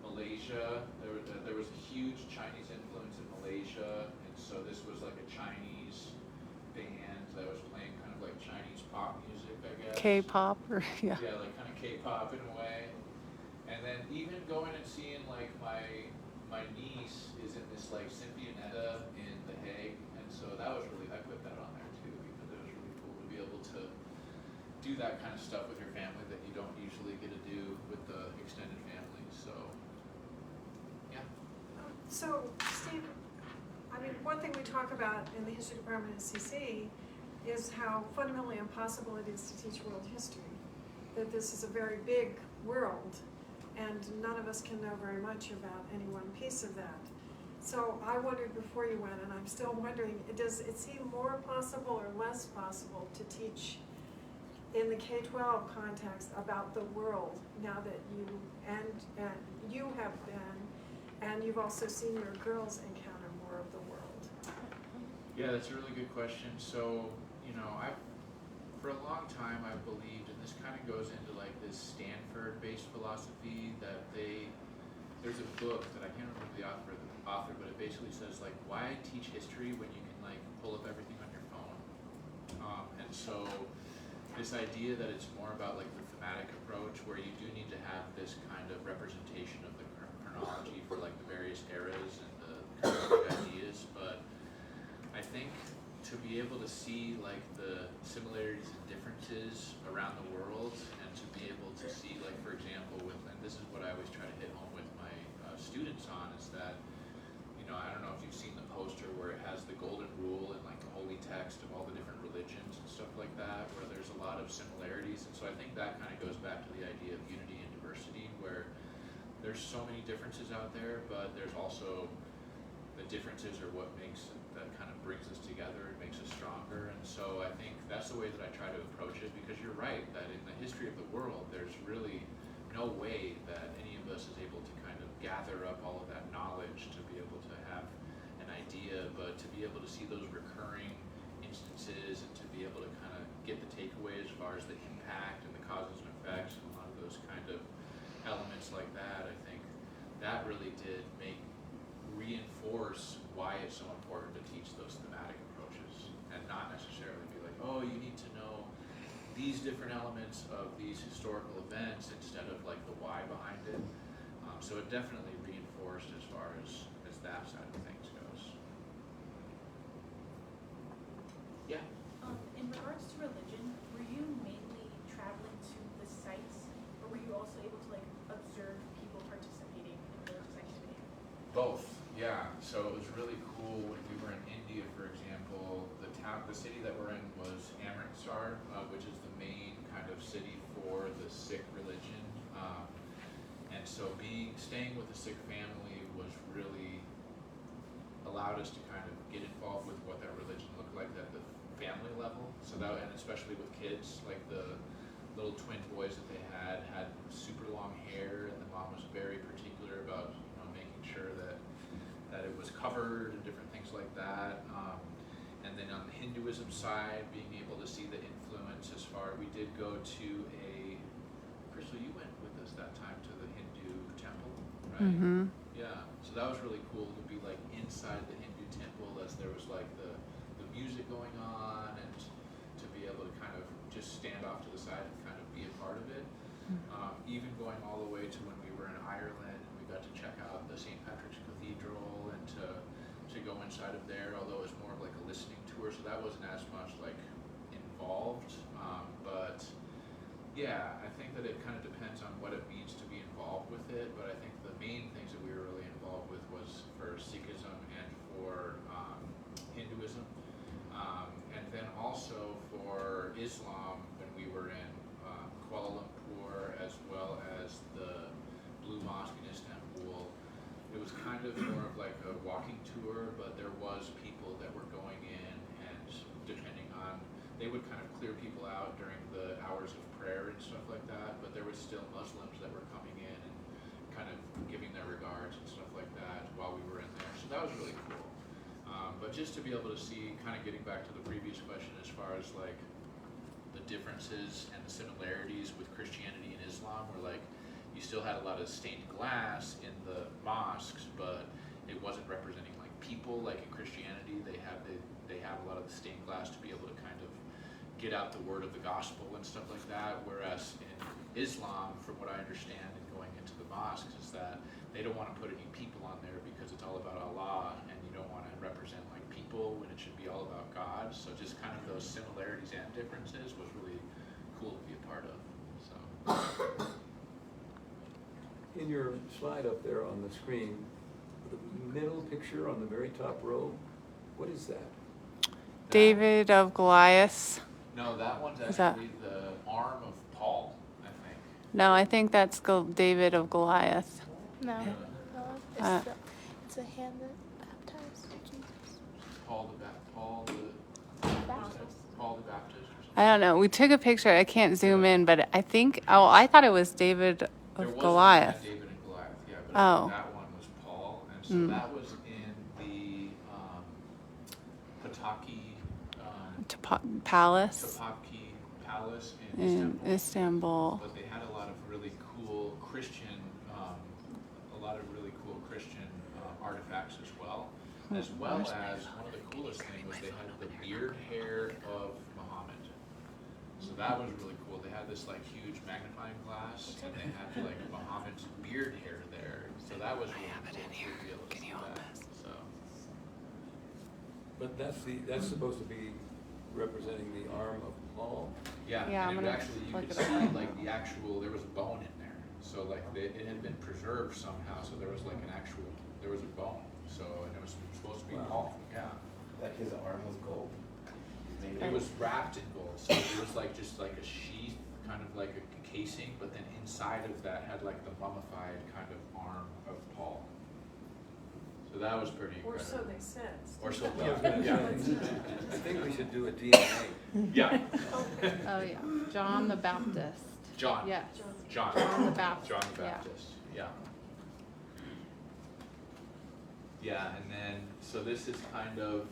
S2: Malaysia, there was a huge Chinese influence in Malaysia, and so this was like a Chinese band that was playing kind of like Chinese pop music, I guess.
S3: K-pop or yeah.
S2: Yeah, like kind of K-pop in a way. And then even going and seeing like my niece is in this like Symphonetta in The Hague, and so that was really, I put that on there too because it was really cool to be able to do that kind of stuff with your family that you don't usually get to do with the extended family. So yeah.
S1: So Steve, I mean, one thing we talk about in the history department at CC is how fundamentally impossible it is to teach world history. That this is a very big world, and none of us can know very much about any one piece of that. So I wondered before you went, and I'm still wondering, does it seem more possible or less possible to teach in the K-12 context about the world now that you and you have been, and you've also seen your girls encounter more of the world?
S2: Yeah, that's a really good question. So, you know, for a long time I've believed, and this kind of goes into like this Stanford-based philosophy that there's a book that I can't remember the author, but it basically says like, why teach history when you can like pull up everything on your phone? And so this idea that it's more about like the thematic approach, where you do need to have this kind of representation of the chronology for like the various eras and the big ideas, but I think to be able to see like the similarities and differences around the world, and to be able to see like, for example, and this is what I always try to hit home with my students on, is that, you know, I don't know if you've seen the poster where it has the golden rule and like the holy text of all the different religions and stuff like that, where there's a lot of similarities. And so I think that kind of goes back to the idea of unity and diversity, where there's so many differences out there, but there's also the differences are what that kind of brings us together and makes us stronger. And so I think that's the way that I try to approach it, because you're right that in the history of the world, there's really no way that any of us is able to kind of gather up all of that knowledge to be able to have an idea, but to be able to see those recurring instances and to be able to kind of get the takeaway as far as the impact and the causes and effects and a lot of those kind of elements like that, I think that really did reinforce why it's so important to teach those thematic approaches, and not necessarily be like, oh, you need to know these different elements of these historical events instead of like the why behind it. So it definitely reinforced as far as that side of things goes. Yeah.
S8: In regards to religion, were you mainly traveling to the sites, or were you also able to like observe people participating in religious activity?
S2: Both. Yeah, so it was really cool when we were in India, for example. The city that we're in was Amritsar, which is the main kind of city for the Sikh religion. And so staying with a Sikh family was really allowed us to kind of get involved with what that religion looked like at the family level. So that, and especially with kids, like the little twin boys that they had super long hair, and the mom was very particular about, you know, making sure that it was covered and different things like that. And then on the Hinduism side, being able to see the influence as far, we did go to Crystal, you went with us that time to the Hindu temple, right?
S3: Mm-hmm.
S2: Yeah, so that was really cool to be like inside the Hindu temple as there was like the music going on, and to be able to kind of just stand off to the side and kind of be a part of it. Even going all the way to when we were in Ireland, and we got to check out the St. Patrick's Cathedral, and to go inside of there, although it was more of like a listening tour, so that wasn't as much like involved. But yeah, I think that it kind of depends on what it means to be involved with it, but I think the main things that we were really involved with was for Sikhism and for Hinduism. And then also for Islam, when we were in Kuala Lumpur, as well as the Blue Mosque in Istanbul, it was kind of more of like a walking tour, but there was people that were going in, and depending on, they would kind of clear people out during the hours of prayer and stuff like that, but there was still Muslims that were coming in and kind of giving their regards and stuff like that while we were in there. So that was really cool. But just to be able to see, kind of getting back to the previous question as far as like the differences and the similarities with Christianity and Islam, where like you still had a lot of stained glass in the mosques, but it wasn't representing like people like in Christianity. They have a lot of the stained glass to be able to kind of get out the word of the gospel and stuff like that, whereas in Islam, from what I understand and going into the mosques, is that they don't want to put any people on there because it's all about Allah, and you don't want to represent like people when it should be all about God. So just kind of those similarities and differences was really cool to be a part of. So
S9: in your slide up there on the screen, the middle picture on the very top row, what is that?
S3: David of Goliath.
S2: no, that one's
S3: Is that-
S2: actually the arm of Paul, I think.
S3: No, I think that's David of Goliath.
S6: No,
S2: Yeah.
S6: it's,
S3: Uh,
S6: it's a hand that baptized Jesus.
S2: Paul the Baptist or something.
S3: I don't know. We took a picture. I can't zoom in, but I think. Oh, I thought it was David
S2: There
S3: of
S2: was
S3: Goliath.
S2: David and Goliath, yeah, but
S3: Oh.
S2: that one was Paul, and so
S3: Mm.
S2: that was in the Pataki
S3: Palace
S2: Palace in
S3: in
S2: Istanbul.
S3: Istanbul.
S2: But they had a lot of really cool Christian, artifacts as well as one of the coolest things was they had the beard hair of Muhammad. So that was really cool. They had this like huge magnifying glass, and they had like Muhammad's beard hair there. So that was really cool to be able to see that. So
S9: But that's supposed to be representing the arm of Paul?
S2: yeah,
S3: Yeah, I'm
S2: and it
S3: gonna
S2: actually you
S3: look
S2: could
S3: it up
S2: see
S3: right
S2: like the actual, there was a bone in there. So like it had been preserved somehow. So there was like there was a bone. So and it was supposed to be Paul. Yeah.
S10: Like his arm was gold.
S2: It was wrapped in gold, so it was like just like a sheath, kind of like a casing, but then inside of that had like the mummified kind of arm of Paul. So that was pretty
S1: Or
S2: incredible.
S1: so they said.
S2: Or so
S9: I was
S2: they
S9: gonna
S2: said.
S9: say, I think we should do a DNA.
S2: Yeah.
S3: Oh yeah, John the Baptist.
S2: John.
S3: Yes.
S2: John.
S3: John the Baptist.
S2: John the
S3: Yeah.
S2: Baptist. Yeah. Yeah, and then so this is kind of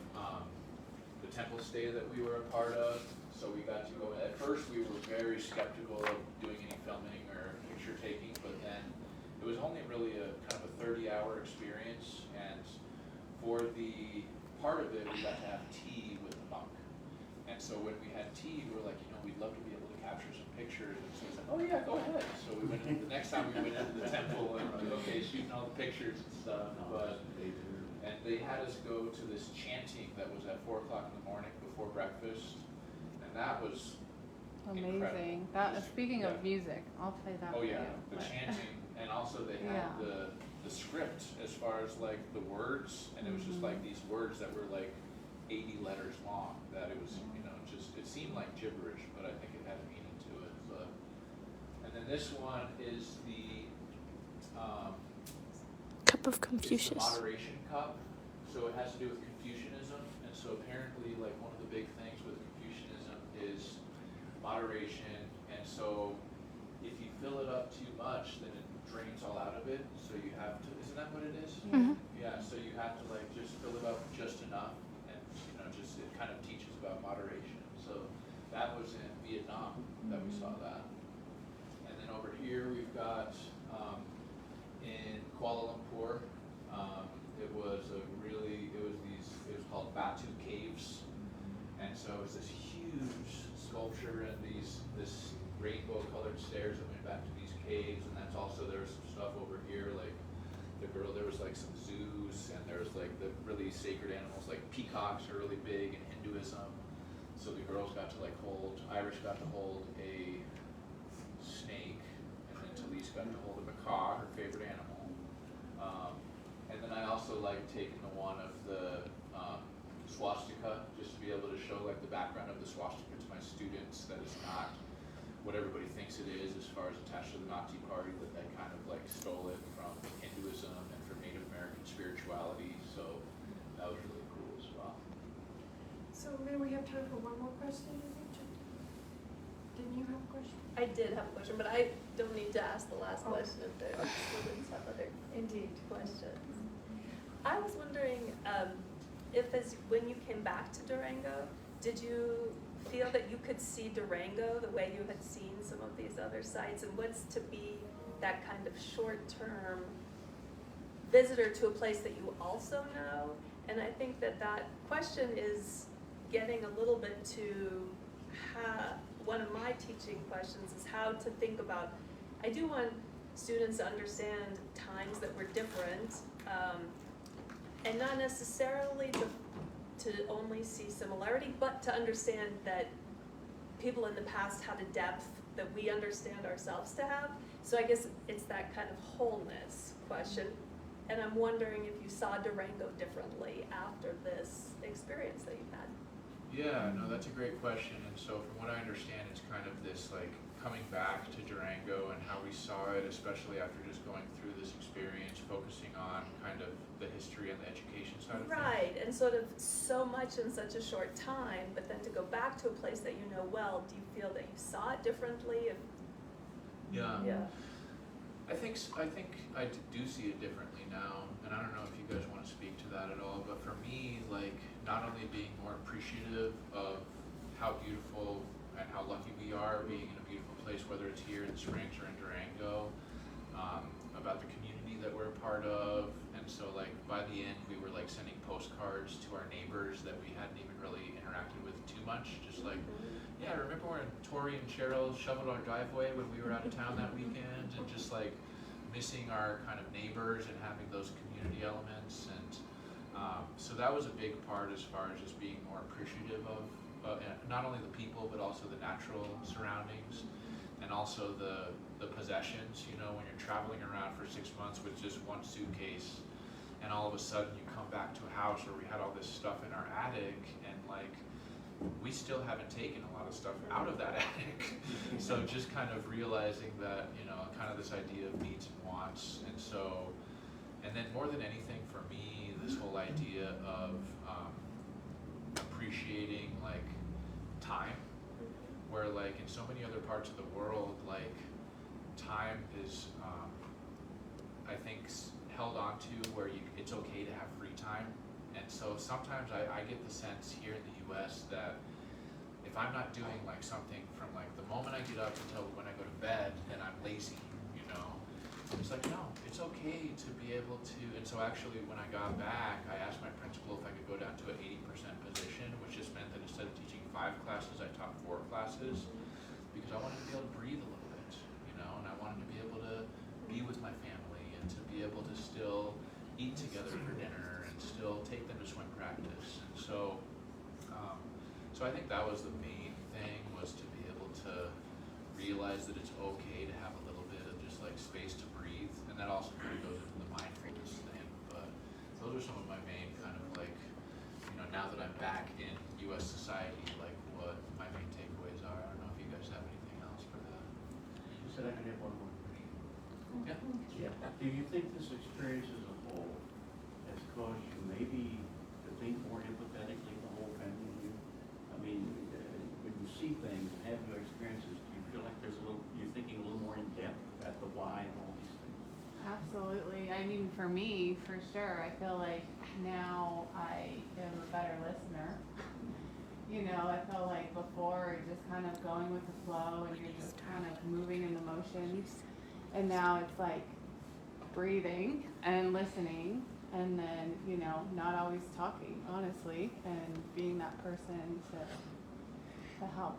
S2: the temple stay that we were a part of. So we got to go. At first, we were very skeptical of doing any filming or picture taking, but then it was only really a kind of a 30-hour experience. And for the part of it, we got to have tea with the monk. And so when we had tea, we were like, we'd love to be able to capture some pictures. And so he said, oh yeah, go ahead. So we went in, the next time we went into the temple and we're like, okay, shooting all the pictures and stuff. And they had us go to this chanting that was at 4 o'clock in the morning before breakfast. And that was
S3: Amazing.
S2: incredible.
S3: That speaking
S2: Yeah.
S3: of music, I'll play that.
S2: Oh
S3: for
S2: yeah,
S3: you,
S2: the
S3: but-
S2: chanting, and also they had
S3: Yeah.
S2: the script as far as like the words, and it was just like these words that were like 80 letters long, that it was, just, it seemed like gibberish, but I think it had a meaning to it. But, and then this one is the,
S6: Cup of
S2: it's the
S6: Confucius.
S2: moderation cup, so it has to do with Confucianism, and so apparently like one of the big things with Confucianism is moderation, and so if you fill it up too much, then it drains all out of it, so you have to, isn't that what it is?
S6: Mhm.
S2: Yeah, so you have to like just fill it up just enough, and just it kind of teaches about moderation. So that was in Vietnam that we saw that. And then over here we've got in Kuala Lumpur, it was called Batu Caves, and so it was this huge sculpture and this rainbow colored stairs that went back to these caves, and that's also, there was some stuff over here like there was like some zoos, and there was like the really sacred animals like peacocks are really big in Hinduism. So the girls got to like Irish got to hold a snake, and then Talise got to hold a macaw, her favorite animal. And then I also like taking the one of the swastika, just to be able to show like the background of the swastika to my students, that it's not what everybody thinks it is as far as attached to the Nazi Party, that they kind of like stole it from Hinduism and from Native American spirituality, so that was really cool as well.
S1: So maybe we have time for one more question, I think. Didn't you have a question?
S7: I did have a question, but I don't need to ask the last question if the students have other
S1: Indeed.
S7: questions. I was wondering if when you came back to Durango, did you feel that you could see Durango the way you had seen some of these other sites, and what's to be that kind of short-term visitor to a place that you also know? And I think that question is getting a little bit to one of my teaching questions is how to think about, I do want students to understand times that were different, and not necessarily to only see similarity, but to understand that people in the past had a depth that we understand ourselves to have. So I guess it's that kind of wholeness question. And I'm wondering if you saw Durango differently after this experience that you've had.
S2: Yeah, no, that's a great question. And so from what I understand, it's kind of this like coming back to Durango and how we saw it, especially after just going through this experience, focusing on kind of the history and the education side of things.
S7: Right, and sort of so much in such a short time, but then to go back to a place that you know well, do you feel that you saw it differently?
S2: Yeah.
S7: Yeah.
S2: I think I do see it differently now, and I don't know if you guys want to speak to that at all, but for me, like, not only being more appreciative of how beautiful and how lucky we are being in a beautiful place, whether it's here in the Springs or in Durango, about the community that we're a part of, and so like by the end we were like sending postcards to our neighbors that we hadn't even really interacted with too much, just like, yeah, remember when Tori and Cheryl shoveled our driveway when we were out of town that weekend, and just like missing our kind of neighbors and having those community elements. And so that was a big part as far as just being more appreciative of not only the people but also the natural surroundings, and also the possessions. You know, when you're traveling around for 6 months with just one suitcase, and all of a sudden you come back to a house where we had all this stuff in our attic, and like we still haven't taken a lot of stuff out of that attic. So just kind of realizing that, you know, kind of this idea of needs and wants. And so, and then more than anything for me, this whole idea of appreciating like time, where like in so many other parts of the world, like time is, I think, held on to where it's okay to have free time. And so sometimes I get the sense here in the US that if I'm not doing like something from like the moment I get up until when I go to bed, then I'm lazy, you know? It's like, no, it's okay to be able to, and so actually when I got back, I asked my principal if I could go down to an 80% position, which just meant that instead of teaching 5 classes, I taught 4 classes, because I wanted to be able to breathe a little bit, you know, and I wanted to be able to be with my family and to be able to still eat together for dinner and still take them to swim practice. And so, so I think that was the main thing, was to be able to realize that it's okay to have a little bit of just like space to breathe, and that also kind of goes into the mindfulness thing. But those are some of my main kind of like, you know, now that I'm back in U.S. society, like what my main takeaways are. I don't know if you guys have anything else for that.
S5: You said I could have one more question.
S2: Yeah.
S5: Do you think this experience as a whole has caused you maybe to think more empathetically, the whole family of you? I mean, when you see things and have new experiences, do you feel like you're thinking a little more in depth about the why and all these things?
S3: Absolutely. I mean, for me, for sure, I feel like now I am a better listener. You know, I feel like before just kind of going with the flow and you're just kind of moving in the motions. And now it's like breathing and listening, and then, you know, not always talking, honestly, and being that person to help.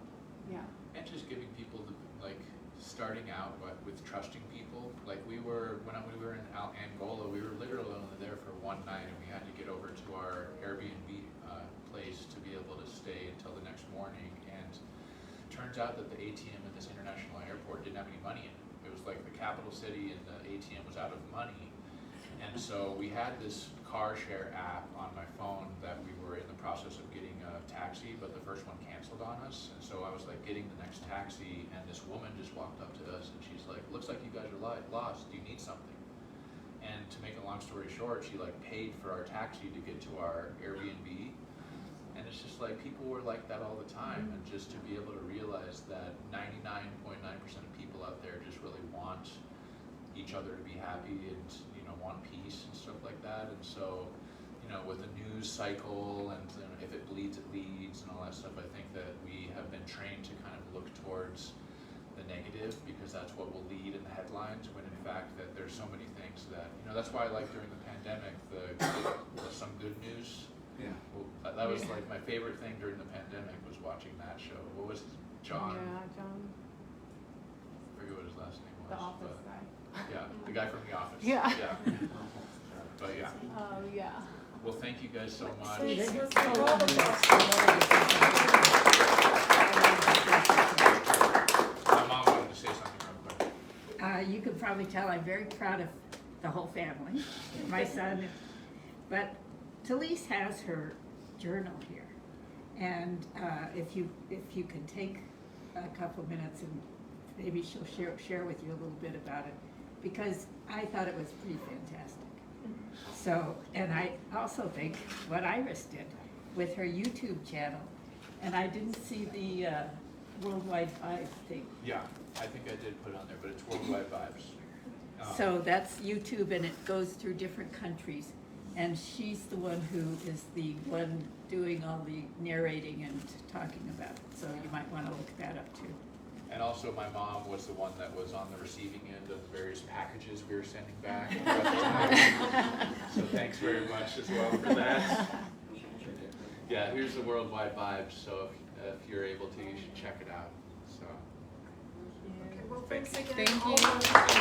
S3: Yeah.
S2: And just giving people the, like, starting out with trusting people. Like when we were in Angola, we were literally only there for one night, and we had to get over to our Airbnb place to be able to stay until the next morning. And it turns out that the ATM at this international airport didn't have any money in it. It was like the capital city, and the ATM was out of money. And so we had this car share app on my phone that we were in the process of getting a taxi, but the first one canceled on us. And so I was like getting the next taxi, and this woman just walked up to us and she's like, looks like you guys are lost, do you need something? And to make a long story short, she like paid for our taxi to get to our Airbnb. And it's just like, people were like that all the time, and just to be able to realize that 99.9% of people out there just really want each other to be happy and, you know, want peace and stuff like that. And so, you know, with the news cycle and if it bleeds, it leads and all that stuff, I think that we have been trained to kind of look towards the negative because that's what will lead in the headlines, when in fact that there's so many things that, you know, that's why I like during the pandemic, some good news.
S9: Yeah.
S2: Well, that was like my favorite thing during the pandemic was watching that show. What was John?
S3: Yeah, John,
S2: I forget what his last name was.
S3: the office
S2: but,
S3: guy.
S2: Yeah, the guy from The Office.
S3: Yeah.
S2: But yeah.
S3: Oh, yeah.
S2: Well, thank you guys so much. My mom wanted to say something real quick.
S11: You can probably tell I'm very proud of the whole family, my son. But Talise has her journal here. And if you can take a couple minutes and maybe she'll share with you a little bit about it, because I thought it was pretty fantastic. So, and I also think what Iris did with her YouTube channel, and I didn't see the Worldwide 5 thing.
S2: Yeah, I think I did put it on there, but it's Worldwide Vibes.
S11: So that's YouTube, and it goes through different countries. And she's the one who is the one doing all the narrating and talking about it. So you might want to look that up too.
S2: And also my mom was the one that was on the receiving end of the various packages we were sending back. So thanks very much as well for that. Yeah, here's the Worldwide Vibes, so if you're able to, you should check it out. So.
S1: Okay, well, thanks again.
S3: Thank
S1: all
S3: you.
S1: of you.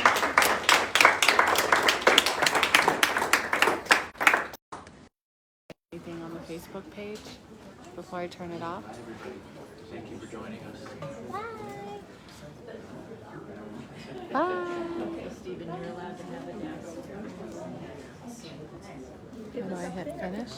S3: Anything on the Facebook page before I turn it off?
S2: Thank you for joining us.
S3: Bye.
S11: Okay, Stephen, you're allowed to have a desk.
S3: How do I hit finish?